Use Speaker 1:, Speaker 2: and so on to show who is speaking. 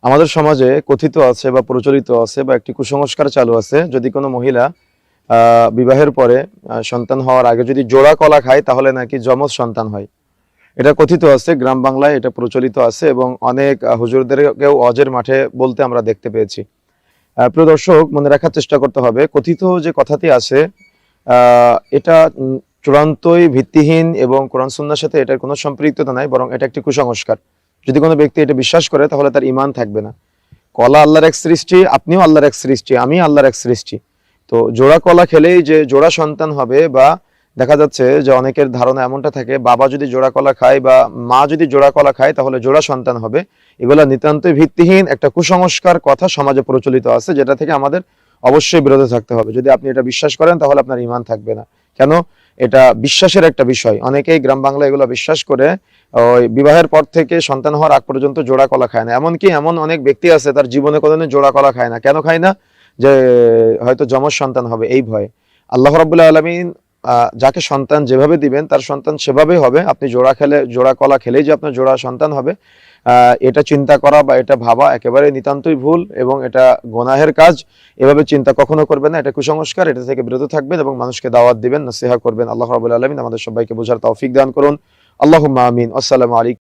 Speaker 1: আমাদের সমাজে কথিত আছে বা প্রচলিত আছে বা একটি কুসংস্কার চালু আছে, যদি কোনো মহিলা বিবাহের পরে সন্তান হওয়ার আগে যদি জোড়া কলা খায় তাহলে নাকি যমজ সন্তান হয়। এটা কথিত আছে, গ্রাম বাংলায় এটা প্রচলিত আছে এবং অনেক হুজুরদেরকেও অজের মাঠে বলতে আমরা দেখতে পেয়েছি। প্রিয় দর্শক, মনে রাখার চেষ্টা করতে হবে, কথিত যে কথাটি আছে এটা চূড়ান্তই ভিত্তিহীন এবং কোরআন সুন্নাহর সাথে এটার কোনো সম্পৃক্ততা নাই, বরং এটা একটি কুসংস্কার। যদি কোনো ব্যক্তি এটা বিশ্বাস করে তাহলে তার ঈমান থাকবে না। কলা আল্লাহর এক সৃষ্টি, আপনিও আল্লাহর এক সৃষ্টি, আমি আল্লাহর এক সৃষ্টি। তো জোড়া কলা খেলেই যে জোড়া সন্তান হবে, বা দেখা যাচ্ছে যে অনেকের ধারণা এমনটা থাকে, বাবা যদি জোড়া কলা খায় বা মা যদি জোড়া কলা খায় তাহলে জোড়া সন্তান হবে। এগুলা নিতান্তই ভিত্তিহীন একটা কুসংস্কার কথা সমাজে প্রচলিত আছে, যেটা থেকে আমাদের অবশ্যই বিরত থাকতে হবে। যদি আপনি এটা বিশ্বাস করেন তাহলে আপনার ঈমান থাকবে না। কেন? এটা বিশ্বাসের একটা বিষয়। অনেকেই গ্রাম বাংলা এগুলো বিশ্বাস করে ওই বিবাহের পর থেকে সন্তান হওয়ার আগ পর্যন্ত জোড়া কলা খায় না। এমনকি এমন অনেক ব্যক্তি আছে তার জীবনে কোনোদিন জোড়া কলা খায় না। কেন খায় না? যে হয়তো যমজ সন্তান হবে এই ভয়ে। আল্লাহ রাব্বুল আলামিন যাকে সন্তান যেভাবে দিবেন তার সন্তান সেভাবেই হবে। আপনি জোড়া কলা খেলেই যে আপনার জোড়া সন্তান হবে, এটা চিন্তা করা বা এটা ভাবা একেবারে নিতান্তই ভুল এবং এটা গুনাহের কাজ। এভাবে চিন্তা কখনো করবেন না, এটা কুসংস্কার। এটা থেকে বিরত থাকবেন এবং মানুষকে দাওয়াত দিবেন, নসিহা করবেন। আল্লাহ রাব্বুল আলামিন আমাদের সবাইকে বোঝার তৌফিক দান করুন। আল্লাহুম্মা আমিন। আসসালামু আলাইকুম।